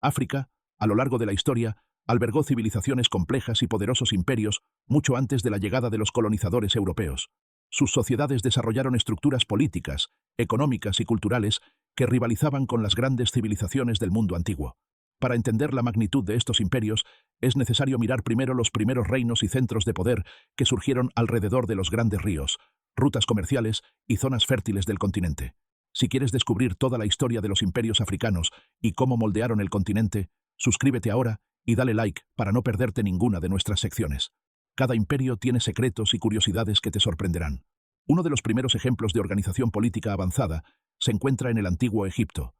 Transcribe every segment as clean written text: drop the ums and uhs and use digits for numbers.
África, a lo largo de la historia, albergó civilizaciones complejas y poderosos imperios mucho antes de la llegada de los colonizadores europeos. Sus sociedades desarrollaron estructuras políticas, económicas y culturales que rivalizaban con las grandes civilizaciones del mundo antiguo. Para entender la magnitud de estos imperios, es necesario mirar primero los primeros reinos y centros de poder que surgieron alrededor de los grandes ríos, rutas comerciales y zonas fértiles del continente. Si quieres descubrir toda la historia de los imperios africanos y cómo moldearon el continente, suscríbete ahora y dale like para no perderte ninguna de nuestras secciones. Cada imperio tiene secretos y curiosidades que te sorprenderán. Uno de los primeros ejemplos de organización política avanzada se encuentra en el antiguo Egipto.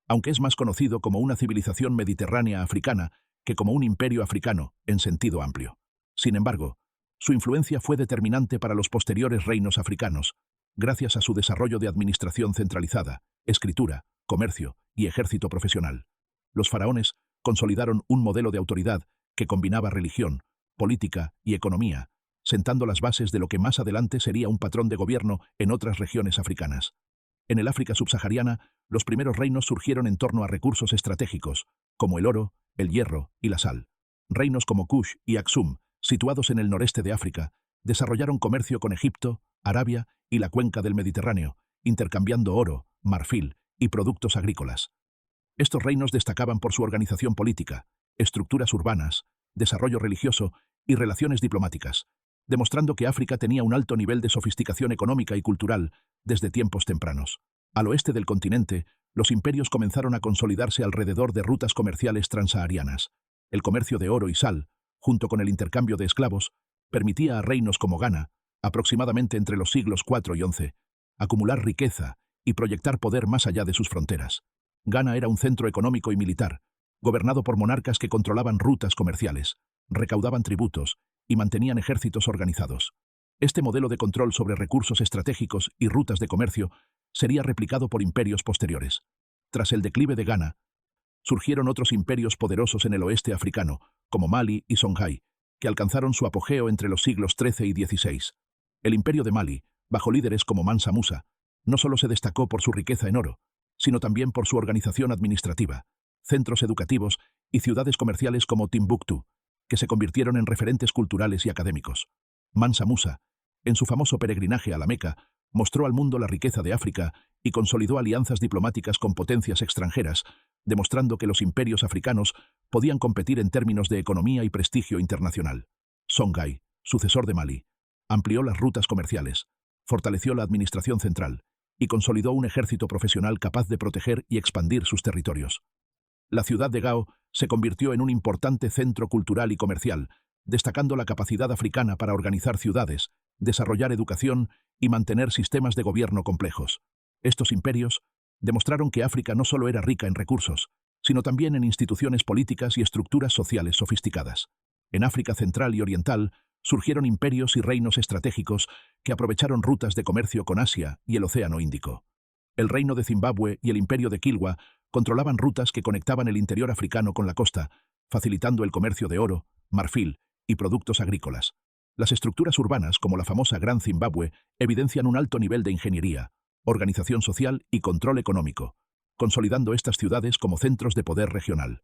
Aunque es más conocido como una civilización mediterránea africana que como un imperio africano en sentido amplio. Sin embargo, su influencia fue determinante para los posteriores reinos africanos, gracias a su desarrollo de administración centralizada, escritura, comercio y ejército profesional. Los faraones consolidaron un modelo de autoridad que combinaba religión, política y economía, sentando las bases de lo que más adelante sería un patrón de gobierno en otras regiones africanas. En el África subsahariana, los primeros reinos surgieron en torno a recursos estratégicos, como el oro, el hierro y la sal. Reinos como Kush y Aksum, situados en el noreste de África, desarrollaron comercio con Egipto, Arabia y la cuenca del Mediterráneo, intercambiando oro, marfil y productos agrícolas. Estos reinos destacaban por su organización política, estructuras urbanas, desarrollo religioso y relaciones diplomáticas, demostrando que África tenía un alto nivel de sofisticación económica y cultural desde tiempos tempranos. Al oeste del continente, los imperios comenzaron a consolidarse alrededor de rutas comerciales transsaharianas. El comercio de oro y sal, junto con el intercambio de esclavos, permitía a reinos como Ghana, aproximadamente entre los siglos IV y XI, acumular riqueza y proyectar poder más allá de sus fronteras. Ghana era un centro económico y militar, gobernado por monarcas que controlaban rutas comerciales, recaudaban tributos y mantenían ejércitos organizados. Este modelo de control sobre recursos estratégicos y rutas de comercio sería replicado por imperios posteriores. Tras el declive de Ghana, surgieron otros imperios poderosos en el oeste africano, como Mali y Songhai, que alcanzaron su apogeo entre los siglos XIII y XVI. El imperio de Mali, bajo líderes como Mansa Musa, no solo se destacó por su riqueza en oro, sino también por su organización administrativa, centros educativos y ciudades comerciales como Timbuktu, que se convirtieron en referentes culturales y académicos. Mansa Musa, en su famoso peregrinaje a la Meca, mostró al mundo la riqueza de África y consolidó alianzas diplomáticas con potencias extranjeras, demostrando que los imperios africanos podían competir en términos de economía y prestigio internacional. Songhai, sucesor de Mali, amplió las rutas comerciales, fortaleció la administración central y consolidó un ejército profesional capaz de proteger y expandir sus territorios. La ciudad de Gao se convirtió en un importante centro cultural y comercial, destacando la capacidad africana para organizar ciudades, desarrollar educación y mantener sistemas de gobierno complejos. Estos imperios demostraron que África no solo era rica en recursos, sino también en instituciones políticas y estructuras sociales sofisticadas. En África Central y Oriental surgieron imperios y reinos estratégicos que aprovecharon rutas de comercio con Asia y el Océano Índico. El reino de Zimbabue y el imperio de Kilwa controlaban rutas que conectaban el interior africano con la costa, facilitando el comercio de oro, marfil y productos agrícolas. Las estructuras urbanas, como la famosa Gran Zimbabue, evidencian un alto nivel de ingeniería, organización social y control económico, consolidando estas ciudades como centros de poder regional.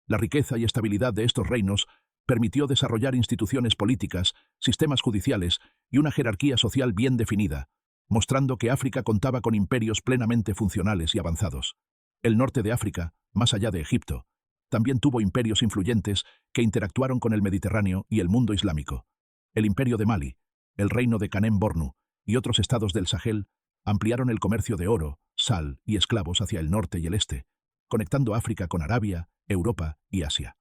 La riqueza y estabilidad de estos reinos permitió desarrollar instituciones políticas, sistemas judiciales y una jerarquía social bien definida, mostrando que África contaba con imperios plenamente funcionales y avanzados. El norte de África, más allá de Egipto, también tuvo imperios influyentes que interactuaron con el Mediterráneo y el mundo islámico. El imperio de Mali, el reino de Kanem Bornu y otros estados del Sahel ampliaron el comercio de oro, sal y esclavos hacia el norte y el este, conectando África con Arabia, Europa y Asia.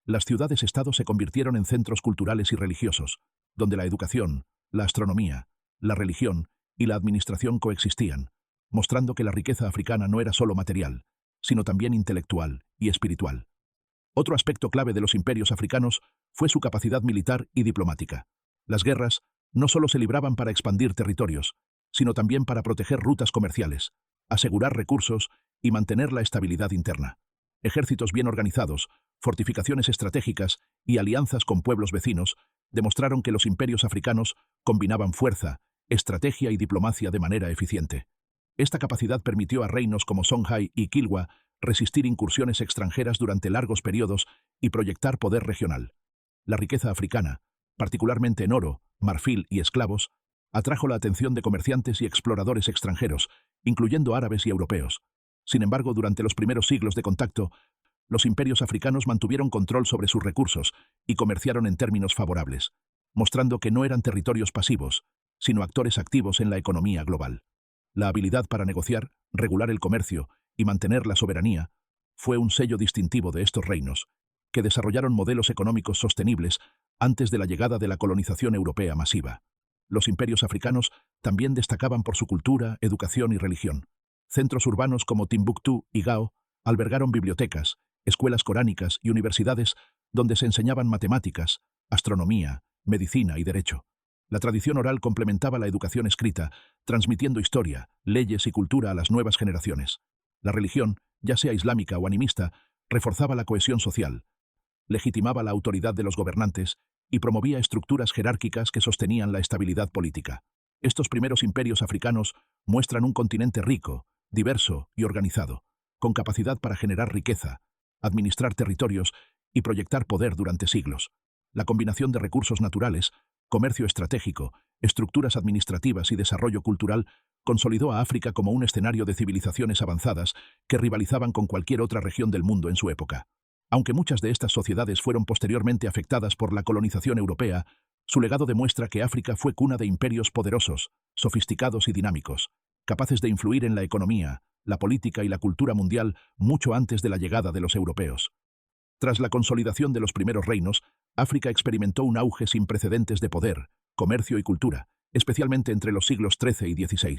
Las ciudades-estado se convirtieron en centros culturales y religiosos, donde la educación, la astronomía, la religión y la administración coexistían, mostrando que la riqueza africana no era solo material, sino también intelectual y espiritual. Otro aspecto clave de los imperios africanos fue su capacidad militar y diplomática. Las guerras no solo se libraban para expandir territorios, sino también para proteger rutas comerciales, asegurar recursos y mantener la estabilidad interna. Ejércitos bien organizados, fortificaciones estratégicas y alianzas con pueblos vecinos demostraron que los imperios africanos combinaban fuerza, estrategia y diplomacia de manera eficiente. Esta capacidad permitió a reinos como Songhai y Kilwa resistir incursiones extranjeras durante largos periodos y proyectar poder regional. La riqueza africana, particularmente en oro, marfil y esclavos, atrajo la atención de comerciantes y exploradores extranjeros, incluyendo árabes y europeos. Sin embargo, durante los primeros siglos de contacto, los imperios africanos mantuvieron control sobre sus recursos y comerciaron en términos favorables, mostrando que no eran territorios pasivos, sino actores activos en la economía global. La habilidad para negociar, regular el comercio y mantener la soberanía fue un sello distintivo de estos reinos, que desarrollaron modelos económicos sostenibles antes de la llegada de la colonización europea masiva. Los imperios africanos también destacaban por su cultura, educación y religión. Centros urbanos como Timbuktu y Gao albergaron bibliotecas, escuelas coránicas y universidades donde se enseñaban matemáticas, astronomía, medicina y derecho. La tradición oral complementaba la educación escrita, transmitiendo historia, leyes y cultura a las nuevas generaciones. La religión, ya sea islámica o animista, reforzaba la cohesión social, legitimaba la autoridad de los gobernantes y promovía estructuras jerárquicas que sostenían la estabilidad política. Estos primeros imperios africanos muestran un continente rico, diverso y organizado, con capacidad para generar riqueza, administrar territorios y proyectar poder durante siglos. La combinación de recursos naturales, comercio estratégico, estructuras administrativas y desarrollo cultural consolidó a África como un escenario de civilizaciones avanzadas que rivalizaban con cualquier otra región del mundo en su época. Aunque muchas de estas sociedades fueron posteriormente afectadas por la colonización europea, su legado demuestra que África fue cuna de imperios poderosos, sofisticados y dinámicos, capaces de influir en la economía, la política y la cultura mundial mucho antes de la llegada de los europeos. Tras la consolidación de los primeros reinos, África experimentó un auge sin precedentes de poder, comercio y cultura, especialmente entre los siglos XIII y XVI.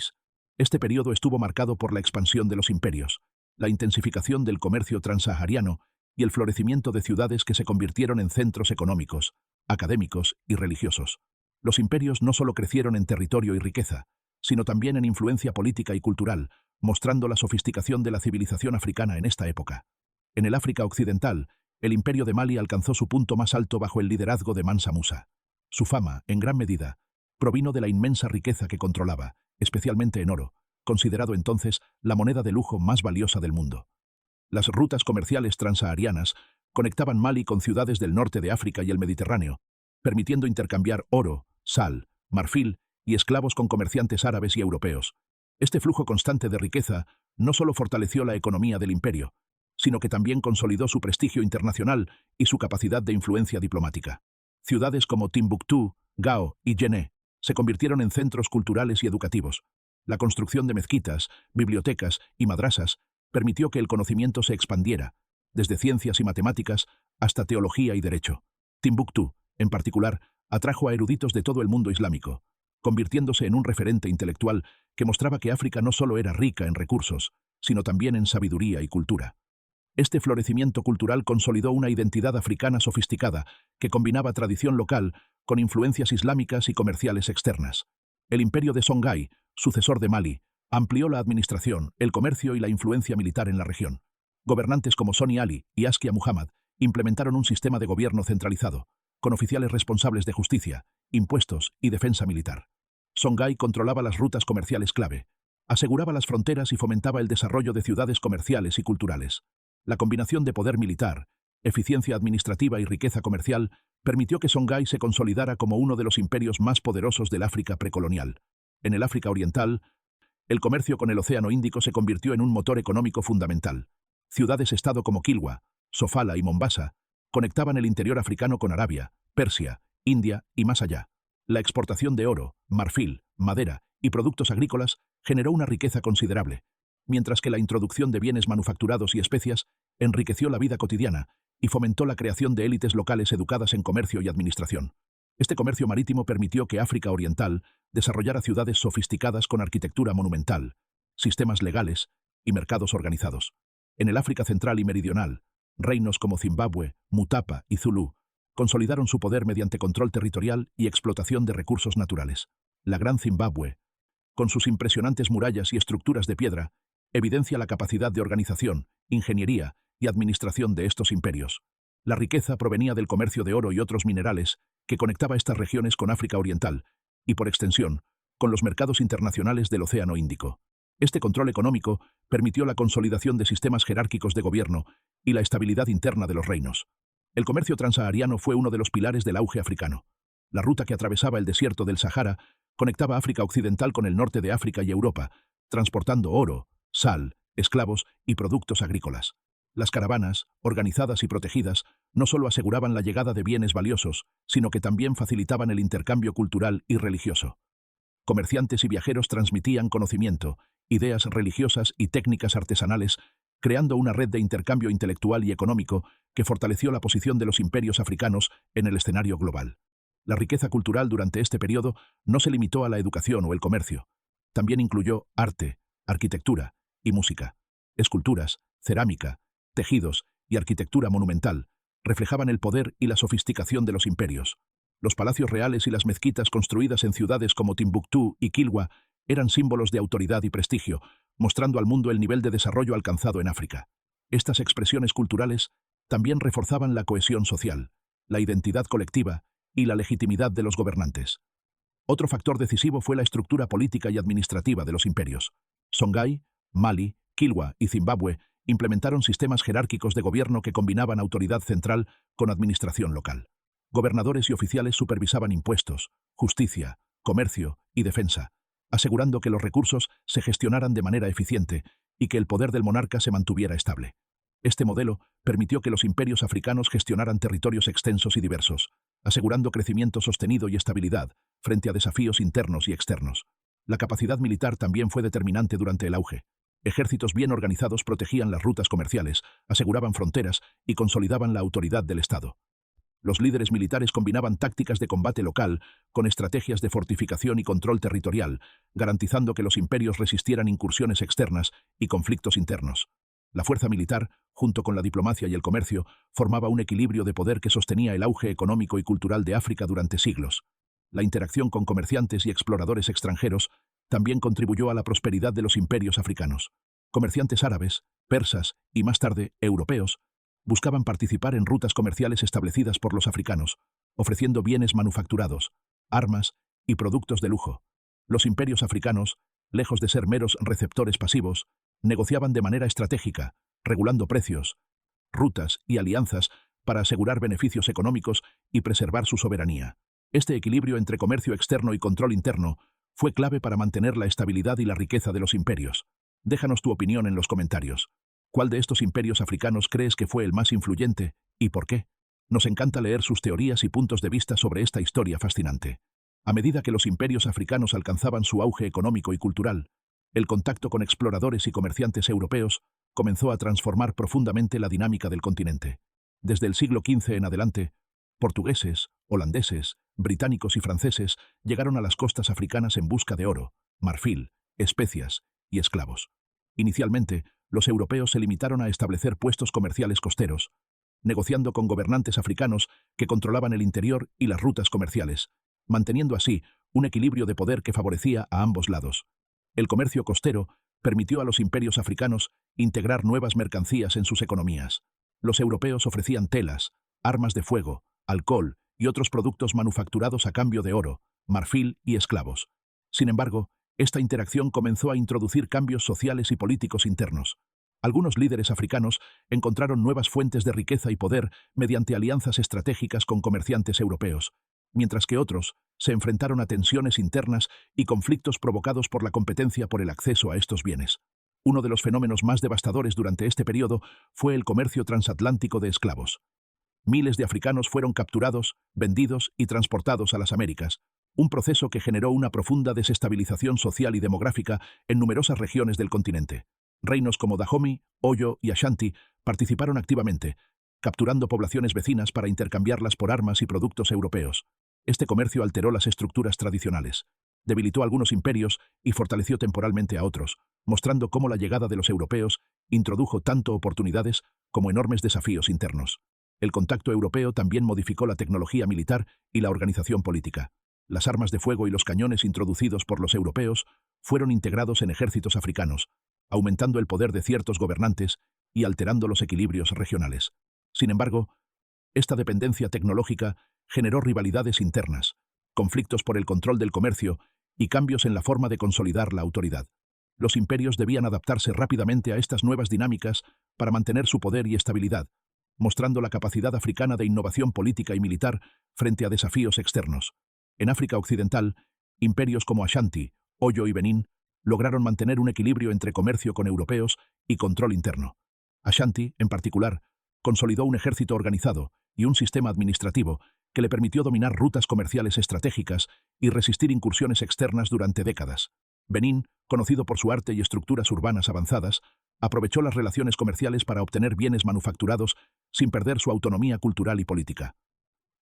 Este periodo estuvo marcado por la expansión de los imperios, la intensificación del comercio transsahariano y el florecimiento de ciudades que se convirtieron en centros económicos, académicos y religiosos. Los imperios no solo crecieron en territorio y riqueza, sino también en influencia política y cultural, mostrando la sofisticación de la civilización africana en esta época. En el África occidental, el imperio de Mali alcanzó su punto más alto bajo el liderazgo de Mansa Musa. Su fama, en gran medida, provino de la inmensa riqueza que controlaba, especialmente en oro, considerado entonces la moneda de lujo más valiosa del mundo. Las rutas comerciales transsaharianas conectaban Mali con ciudades del norte de África y el Mediterráneo, permitiendo intercambiar oro, sal, marfil y esclavos con comerciantes árabes y europeos. Este flujo constante de riqueza no solo fortaleció la economía del imperio, sino que también consolidó su prestigio internacional y su capacidad de influencia diplomática. Ciudades como Timbuktu, Gao y Djenné se convirtieron en centros culturales y educativos. La construcción de mezquitas, bibliotecas y madrasas permitió que el conocimiento se expandiera, desde ciencias y matemáticas hasta teología y derecho. Timbuktu, en particular, atrajo a eruditos de todo el mundo islámico, convirtiéndose en un referente intelectual que mostraba que África no solo era rica en recursos, sino también en sabiduría y cultura. Este florecimiento cultural consolidó una identidad africana sofisticada que combinaba tradición local con influencias islámicas y comerciales externas. El imperio de Songhai, sucesor de Mali, amplió la administración, el comercio y la influencia militar en la región. Gobernantes como Soni Ali y Askia Muhammad implementaron un sistema de gobierno centralizado, con oficiales responsables de justicia, impuestos y defensa militar. Songhai controlaba las rutas comerciales clave, aseguraba las fronteras y fomentaba el desarrollo de ciudades comerciales y culturales. La combinación de poder militar, eficiencia administrativa y riqueza comercial permitió que Songhai se consolidara como uno de los imperios más poderosos del África precolonial. En el África oriental, el comercio con el Océano Índico se convirtió en un motor económico fundamental. Ciudades-estado como Kilwa, Sofala y Mombasa conectaban el interior africano con Arabia, Persia, India y más allá. La exportación de oro, marfil, madera y productos agrícolas generó una riqueza considerable, mientras que la introducción de bienes manufacturados y especias enriqueció la vida cotidiana y fomentó la creación de élites locales educadas en comercio y administración. Este comercio marítimo permitió que África Oriental desarrollara ciudades sofisticadas con arquitectura monumental, sistemas legales y mercados organizados. En el África Central y Meridional, reinos como Zimbabue, Mutapa y Zulú consolidaron su poder mediante control territorial y explotación de recursos naturales. La Gran Zimbabue, con sus impresionantes murallas y estructuras de piedra, evidencia la capacidad de organización, ingeniería y administración de estos imperios. La riqueza provenía del comercio de oro y otros minerales que conectaba estas regiones con África Oriental y, por extensión, con los mercados internacionales del Océano Índico. Este control económico permitió la consolidación de sistemas jerárquicos de gobierno y la estabilidad interna de los reinos. El comercio transsahariano fue uno de los pilares del auge africano. La ruta que atravesaba el desierto del Sahara conectaba África Occidental con el norte de África y Europa, transportando oro, sal, esclavos y productos agrícolas. Las caravanas, organizadas y protegidas, no solo aseguraban la llegada de bienes valiosos, sino que también facilitaban el intercambio cultural y religioso. Comerciantes y viajeros transmitían conocimiento, ideas religiosas y técnicas artesanales, creando una red de intercambio intelectual y económico que fortaleció la posición de los imperios africanos en el escenario global. La riqueza cultural durante este periodo no se limitó a la educación o el comercio. También incluyó arte, arquitectura y música. Esculturas, cerámica, tejidos y arquitectura monumental reflejaban el poder y la sofisticación de los imperios. Los palacios reales y las mezquitas construidas en ciudades como Timbuktu y Kilwa eran símbolos de autoridad y prestigio, mostrando al mundo el nivel de desarrollo alcanzado en África. Estas expresiones culturales también reforzaban la cohesión social, la identidad colectiva y la legitimidad de los gobernantes. Otro factor decisivo fue la estructura política y administrativa de los imperios. Songhai, Mali, Kilwa y Zimbabue implementaron sistemas jerárquicos de gobierno que combinaban autoridad central con administración local. Gobernadores y oficiales supervisaban impuestos, justicia, comercio y defensa, asegurando que los recursos se gestionaran de manera eficiente y que el poder del monarca se mantuviera estable. Este modelo permitió que los imperios africanos gestionaran territorios extensos y diversos, asegurando crecimiento sostenido y estabilidad frente a desafíos internos y externos. La capacidad militar también fue determinante durante el auge. Ejércitos bien organizados protegían las rutas comerciales, aseguraban fronteras y consolidaban la autoridad del Estado. Los líderes militares combinaban tácticas de combate local con estrategias de fortificación y control territorial, garantizando que los imperios resistieran incursiones externas y conflictos internos. La fuerza militar, junto con la diplomacia y el comercio, formaba un equilibrio de poder que sostenía el auge económico y cultural de África durante siglos. La interacción con comerciantes y exploradores extranjeros también contribuyó a la prosperidad de los imperios africanos. Comerciantes árabes, persas y más tarde europeos buscaban participar en rutas comerciales establecidas por los africanos, ofreciendo bienes manufacturados, armas y productos de lujo. Los imperios africanos, lejos de ser meros receptores pasivos, negociaban de manera estratégica, regulando precios, rutas y alianzas para asegurar beneficios económicos y preservar su soberanía. Este equilibrio entre comercio externo y control interno fue clave para mantener la estabilidad y la riqueza de los imperios. Déjanos tu opinión en los comentarios. ¿Cuál de estos imperios africanos crees que fue el más influyente y por qué? Nos encanta leer sus teorías y puntos de vista sobre esta historia fascinante. A medida que los imperios africanos alcanzaban su auge económico y cultural, el contacto con exploradores y comerciantes europeos comenzó a transformar profundamente la dinámica del continente. Desde el siglo XV en adelante, portugueses, holandeses, británicos y franceses llegaron a las costas africanas en busca de oro, marfil, especias y esclavos. Inicialmente, los europeos se limitaron a establecer puestos comerciales costeros, negociando con gobernantes africanos que controlaban el interior y las rutas comerciales, manteniendo así un equilibrio de poder que favorecía a ambos lados. El comercio costero permitió a los imperios africanos integrar nuevas mercancías en sus economías. Los europeos ofrecían telas, armas de fuego, alcohol y otros productos manufacturados a cambio de oro, marfil y esclavos. Sin embargo, esta interacción comenzó a introducir cambios sociales y políticos internos. Algunos líderes africanos encontraron nuevas fuentes de riqueza y poder mediante alianzas estratégicas con comerciantes europeos, mientras que otros se enfrentaron a tensiones internas y conflictos provocados por la competencia por el acceso a estos bienes. Uno de los fenómenos más devastadores durante este periodo fue el comercio transatlántico de esclavos. Miles de africanos fueron capturados, vendidos y transportados a las Américas, un proceso que generó una profunda desestabilización social y demográfica en numerosas regiones del continente. Reinos como Dahomey, Oyo y Ashanti participaron activamente, capturando poblaciones vecinas para intercambiarlas por armas y productos europeos. Este comercio alteró las estructuras tradicionales, debilitó algunos imperios y fortaleció temporalmente a otros, mostrando cómo la llegada de los europeos introdujo tanto oportunidades como enormes desafíos internos. El contacto europeo también modificó la tecnología militar y la organización política. Las armas de fuego y los cañones introducidos por los europeos fueron integrados en ejércitos africanos, aumentando el poder de ciertos gobernantes y alterando los equilibrios regionales. Sin embargo, esta dependencia tecnológica generó rivalidades internas, conflictos por el control del comercio y cambios en la forma de consolidar la autoridad. Los imperios debían adaptarse rápidamente a estas nuevas dinámicas para mantener su poder y estabilidad, mostrando la capacidad africana de innovación política y militar frente a desafíos externos. En África Occidental, imperios como Ashanti, Oyo y Benín lograron mantener un equilibrio entre comercio con europeos y control interno. Ashanti, en particular, consolidó un ejército organizado y un sistema administrativo que le permitió dominar rutas comerciales estratégicas y resistir incursiones externas durante décadas. Benín, conocido por su arte y estructuras urbanas avanzadas, aprovechó las relaciones comerciales para obtener bienes manufacturados sin perder su autonomía cultural y política.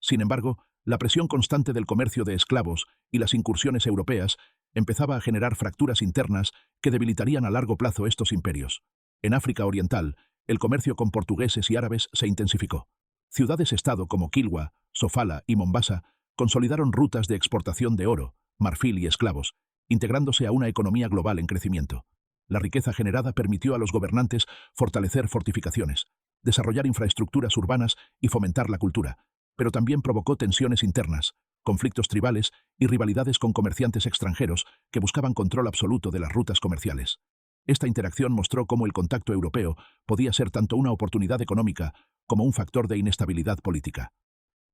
Sin embargo, la presión constante del comercio de esclavos y las incursiones europeas empezaba a generar fracturas internas que debilitarían a largo plazo estos imperios. En África Oriental, el comercio con portugueses y árabes se intensificó. Ciudades-estado como Kilwa, Sofala y Mombasa consolidaron rutas de exportación de oro, marfil y esclavos, integrándose a una economía global en crecimiento. La riqueza generada permitió a los gobernantes fortalecer fortificaciones, desarrollar infraestructuras urbanas y fomentar la cultura, pero también provocó tensiones internas, conflictos tribales y rivalidades con comerciantes extranjeros que buscaban control absoluto de las rutas comerciales. Esta interacción mostró cómo el contacto europeo podía ser tanto una oportunidad económica como un factor de inestabilidad política.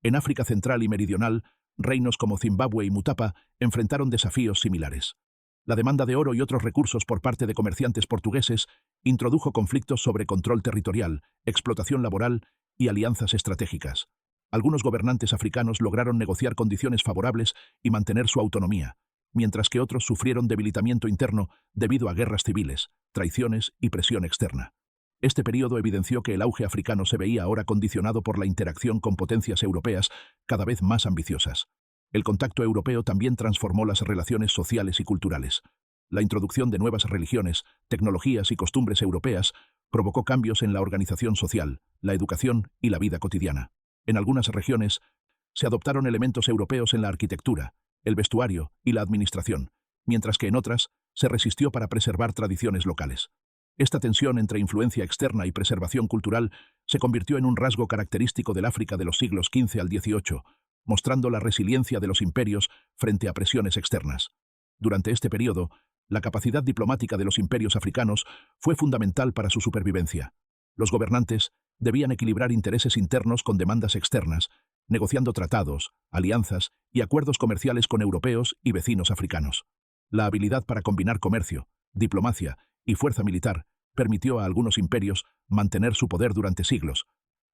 En África Central y Meridional, reinos como Zimbabue y Mutapa enfrentaron desafíos similares. La demanda de oro y otros recursos por parte de comerciantes portugueses introdujo conflictos sobre control territorial, explotación laboral y alianzas estratégicas. Algunos gobernantes africanos lograron negociar condiciones favorables y mantener su autonomía, mientras que otros sufrieron debilitamiento interno debido a guerras civiles, traiciones y presión externa. Este periodo evidenció que el auge africano se veía ahora condicionado por la interacción con potencias europeas cada vez más ambiciosas. El contacto europeo también transformó las relaciones sociales y culturales. La introducción de nuevas religiones, tecnologías y costumbres europeas provocó cambios en la organización social, la educación y la vida cotidiana. En algunas regiones, se adoptaron elementos europeos en la arquitectura, el vestuario y la administración, mientras que en otras se resistió para preservar tradiciones locales. Esta tensión entre influencia externa y preservación cultural se convirtió en un rasgo característico del África de los siglos XV al XVIII, mostrando la resiliencia de los imperios frente a presiones externas. Durante este periodo, la capacidad diplomática de los imperios africanos fue fundamental para su supervivencia. Los gobernantes debían equilibrar intereses internos con demandas externas, negociando tratados, alianzas y acuerdos comerciales con europeos y vecinos africanos. La habilidad para combinar comercio, diplomacia y fuerza militar permitió a algunos imperios mantener su poder durante siglos,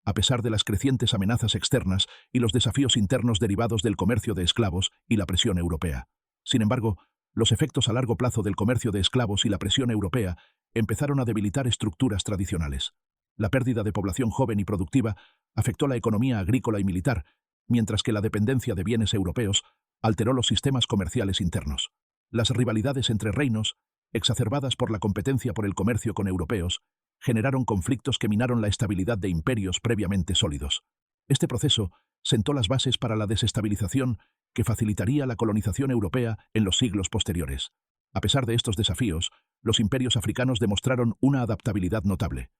a pesar de las crecientes amenazas externas y los desafíos internos derivados del comercio de esclavos y la presión europea. Sin embargo, los efectos a largo plazo del comercio de esclavos y la presión europea empezaron a debilitar estructuras tradicionales. La pérdida de población joven y productiva afectó la economía agrícola y militar, mientras que la dependencia de bienes europeos alteró los sistemas comerciales internos. Las rivalidades entre reinos, exacerbadas por la competencia por el comercio con europeos, generaron conflictos que minaron la estabilidad de imperios previamente sólidos. Este proceso sentó las bases para la desestabilización que facilitaría la colonización europea en los siglos posteriores. A pesar de estos desafíos, los imperios africanos demostraron una adaptabilidad notable.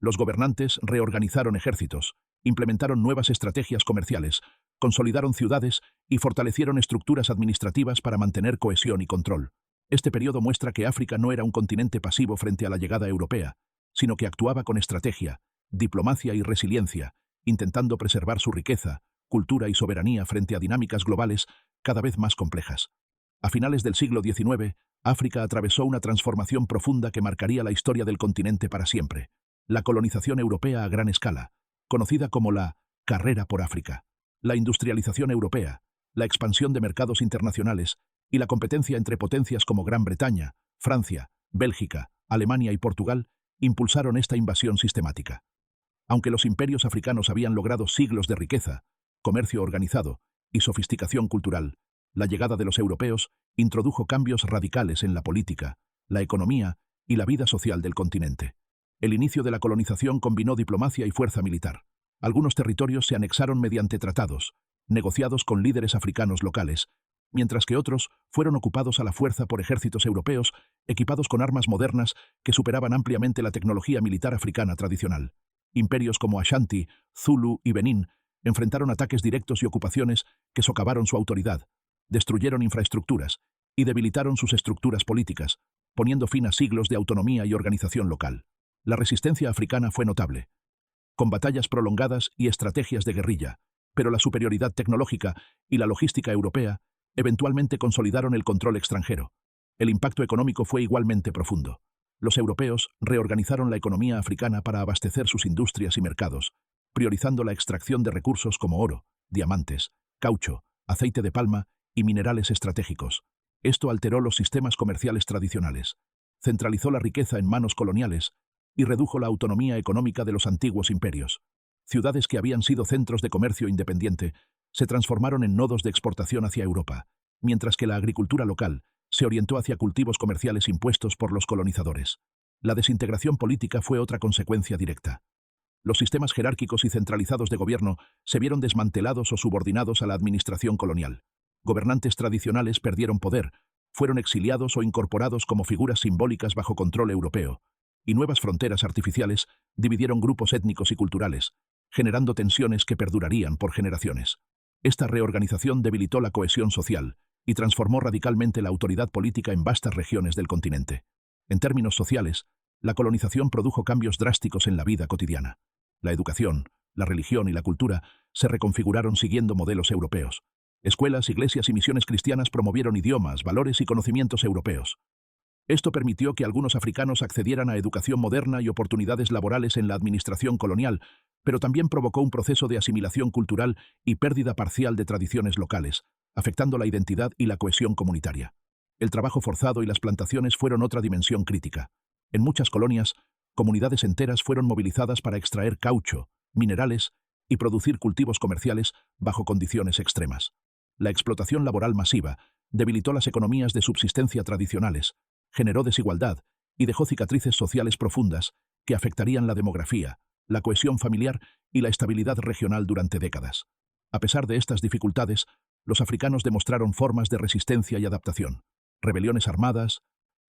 Los gobernantes reorganizaron ejércitos, implementaron nuevas estrategias comerciales, consolidaron ciudades y fortalecieron estructuras administrativas para mantener cohesión y control. Este periodo muestra que África no era un continente pasivo frente a la llegada europea, sino que actuaba con estrategia, diplomacia y resiliencia, intentando preservar su riqueza, cultura y soberanía frente a dinámicas globales cada vez más complejas. A finales del siglo XIX, África atravesó una transformación profunda que marcaría la historia del continente para siempre. La colonización europea a gran escala, conocida como la carrera por África, la industrialización europea, la expansión de mercados internacionales y la competencia entre potencias como Gran Bretaña, Francia, Bélgica, Alemania y Portugal impulsaron esta invasión sistemática. Aunque los imperios africanos habían logrado siglos de riqueza, comercio organizado y sofisticación cultural, la llegada de los europeos introdujo cambios radicales en la política, la economía y la vida social del continente. El inicio de la colonización combinó diplomacia y fuerza militar. Algunos territorios se anexaron mediante tratados, negociados con líderes africanos locales, mientras que otros fueron ocupados a la fuerza por ejércitos europeos equipados con armas modernas que superaban ampliamente la tecnología militar africana tradicional. Imperios como Ashanti, Zulu y Benín enfrentaron ataques directos y ocupaciones que socavaron su autoridad, destruyeron infraestructuras y debilitaron sus estructuras políticas, poniendo fin a siglos de autonomía y organización local. La resistencia africana fue notable, con batallas prolongadas y estrategias de guerrilla, pero la superioridad tecnológica y la logística europea eventualmente consolidaron el control extranjero. El impacto económico fue igualmente profundo. Los europeos reorganizaron la economía africana para abastecer sus industrias y mercados, priorizando la extracción de recursos como oro, diamantes, caucho, aceite de palma y minerales estratégicos. Esto alteró los sistemas comerciales tradicionales, centralizó la riqueza en manos coloniales y redujo la autonomía económica de los antiguos imperios. Ciudades que habían sido centros de comercio independiente se transformaron en nodos de exportación hacia Europa, mientras que la agricultura local se orientó hacia cultivos comerciales impuestos por los colonizadores. La desintegración política fue otra consecuencia directa. Los sistemas jerárquicos y centralizados de gobierno se vieron desmantelados o subordinados a la administración colonial. Gobernantes tradicionales perdieron poder, fueron exiliados o incorporados como figuras simbólicas bajo control europeo, y nuevas fronteras artificiales dividieron grupos étnicos y culturales, generando tensiones que perdurarían por generaciones. Esta reorganización debilitó la cohesión social y transformó radicalmente la autoridad política en vastas regiones del continente. En términos sociales, la colonización produjo cambios drásticos en la vida cotidiana. La educación, la religión y la cultura se reconfiguraron siguiendo modelos europeos. Escuelas, iglesias y misiones cristianas promovieron idiomas, valores y conocimientos europeos. Esto permitió que algunos africanos accedieran a educación moderna y oportunidades laborales en la administración colonial, pero también provocó un proceso de asimilación cultural y pérdida parcial de tradiciones locales, afectando la identidad y la cohesión comunitaria. El trabajo forzado y las plantaciones fueron otra dimensión crítica. En muchas colonias, comunidades enteras fueron movilizadas para extraer caucho, minerales y producir cultivos comerciales bajo condiciones extremas. La explotación laboral masiva debilitó las economías de subsistencia tradicionales, generó desigualdad y dejó cicatrices sociales profundas que afectarían la demografía, la cohesión familiar y la estabilidad regional durante décadas. A pesar de estas dificultades, los africanos demostraron formas de resistencia y adaptación. Rebeliones armadas,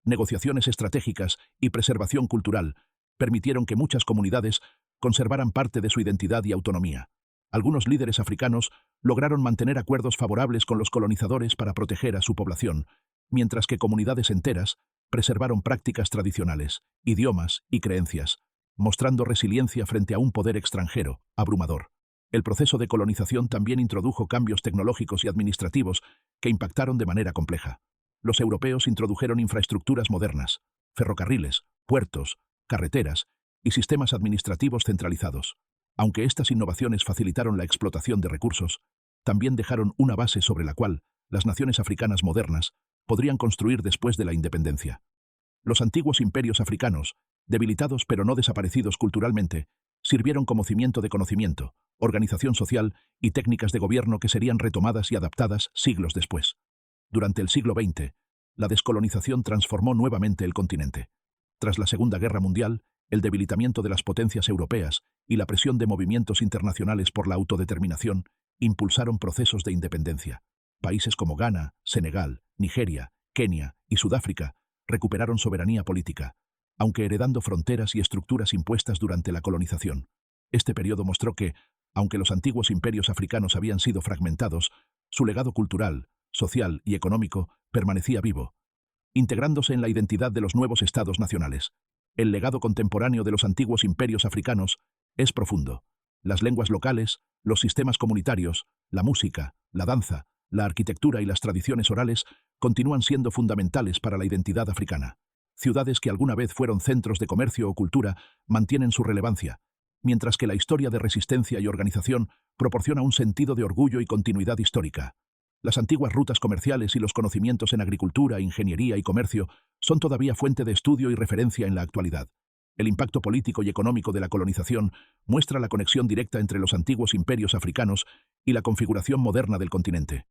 negociaciones estratégicas y preservación cultural permitieron que muchas comunidades conservaran parte de su identidad y autonomía. Algunos líderes africanos lograron mantener acuerdos favorables con los colonizadores para proteger a su población, mientras que comunidades enteras preservaron prácticas tradicionales, idiomas y creencias, mostrando resiliencia frente a un poder extranjero abrumador. El proceso de colonización también introdujo cambios tecnológicos y administrativos que impactaron de manera compleja. Los europeos introdujeron infraestructuras modernas, ferrocarriles, puertos, carreteras y sistemas administrativos centralizados. Aunque estas innovaciones facilitaron la explotación de recursos, también dejaron una base sobre la cual las naciones africanas modernas podrían construir después de la independencia. Los antiguos imperios africanos, debilitados pero no desaparecidos culturalmente, sirvieron como cimiento de conocimiento, organización social y técnicas de gobierno que serían retomadas y adaptadas siglos después. Durante el siglo XX, la descolonización transformó nuevamente el continente. Tras la Segunda Guerra Mundial, el debilitamiento de las potencias europeas y la presión de movimientos internacionales por la autodeterminación impulsaron procesos de independencia. Países como Ghana, Senegal, Nigeria, Kenia y Sudáfrica recuperaron soberanía política, aunque heredando fronteras y estructuras impuestas durante la colonización. Este periodo mostró que, aunque los antiguos imperios africanos habían sido fragmentados, su legado cultural, social y económico permanecía vivo, integrándose en la identidad de los nuevos estados nacionales. El legado contemporáneo de los antiguos imperios africanos es profundo. Las lenguas locales, los sistemas comunitarios, la música, la danza, la arquitectura y las tradiciones orales continúan siendo fundamentales para la identidad africana. Ciudades que alguna vez fueron centros de comercio o cultura mantienen su relevancia, mientras que la historia de resistencia y organización proporciona un sentido de orgullo y continuidad histórica. Las antiguas rutas comerciales y los conocimientos en agricultura, ingeniería y comercio son todavía fuente de estudio y referencia en la actualidad. El impacto político y económico de la colonización muestra la conexión directa entre los antiguos imperios africanos y la configuración moderna del continente.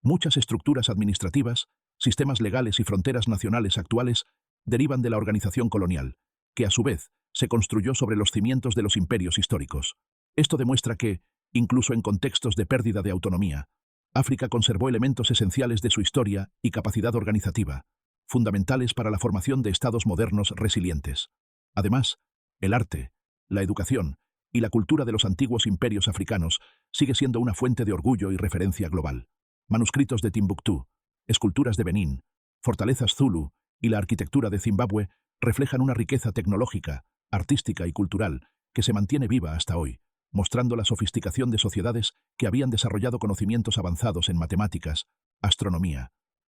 Muchas estructuras administrativas, sistemas legales y fronteras nacionales actuales derivan de la organización colonial, que a su vez se construyó sobre los cimientos de los imperios históricos. Esto demuestra que, incluso en contextos de pérdida de autonomía, África conservó elementos esenciales de su historia y capacidad organizativa, fundamentales para la formación de estados modernos resilientes. Además, el arte, la educación y la cultura de los antiguos imperios africanos sigue siendo una fuente de orgullo y referencia global. Manuscritos de Timbuktu, esculturas de Benín, fortalezas Zulu y la arquitectura de Zimbabue reflejan una riqueza tecnológica, artística y cultural que se mantiene viva hasta hoy, mostrando la sofisticación de sociedades que habían desarrollado conocimientos avanzados en matemáticas, astronomía,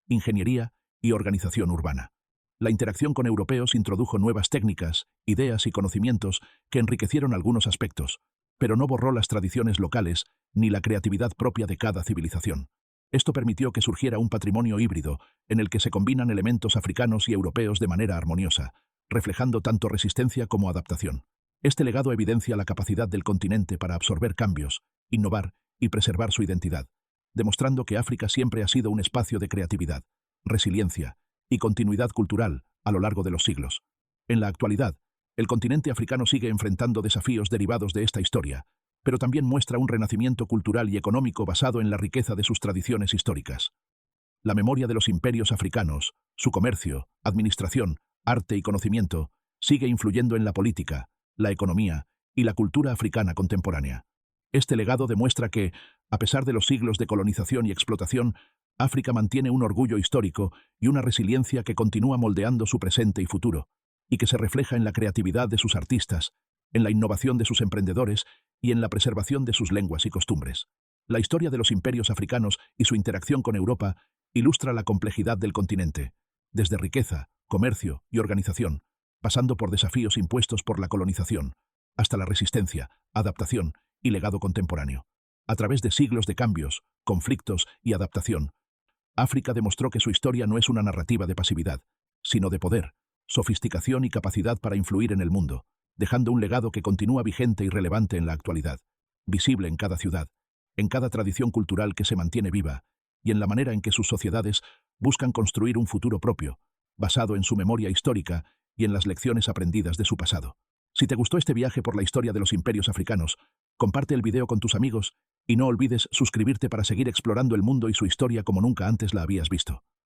ingeniería y organización urbana. La interacción con europeos introdujo nuevas técnicas, ideas y conocimientos que enriquecieron algunos aspectos, pero no borró las tradiciones locales ni la creatividad propia de cada civilización. Esto permitió que surgiera un patrimonio híbrido, en el que se combinan elementos africanos y europeos de manera armoniosa, reflejando tanto resistencia como adaptación. Este legado evidencia la capacidad del continente para absorber cambios, innovar y preservar su identidad, demostrando que África siempre ha sido un espacio de creatividad, resiliencia y continuidad cultural a lo largo de los siglos. En la actualidad, el continente africano sigue enfrentando desafíos derivados de esta historia, pero también muestra un renacimiento cultural y económico basado en la riqueza de sus tradiciones históricas. La memoria de los imperios africanos, su comercio, administración, arte y conocimiento, sigue influyendo en la política, la economía y la cultura africana contemporánea. Este legado demuestra que, a pesar de los siglos de colonización y explotación, África mantiene un orgullo histórico y una resiliencia que continúa moldeando su presente y futuro, y que se refleja en la creatividad de sus artistas, en la innovación de sus emprendedores y en la preservación de sus lenguas y costumbres. La historia de los imperios africanos y su interacción con Europa ilustra la complejidad del continente, desde riqueza, comercio y organización, pasando por desafíos impuestos por la colonización, hasta la resistencia, adaptación y legado contemporáneo. A través de siglos de cambios, conflictos y adaptación, África demostró que su historia no es una narrativa de pasividad, sino de poder, sofisticación y capacidad para influir en el mundo, dejando un legado que continúa vigente y relevante en la actualidad, visible en cada ciudad, en cada tradición cultural que se mantiene viva, y en la manera en que sus sociedades buscan construir un futuro propio, basado en su memoria histórica y en las lecciones aprendidas de su pasado. Si te gustó este viaje por la historia de los imperios africanos, comparte el video con tus amigos y no olvides suscribirte para seguir explorando el mundo y su historia como nunca antes la habías visto.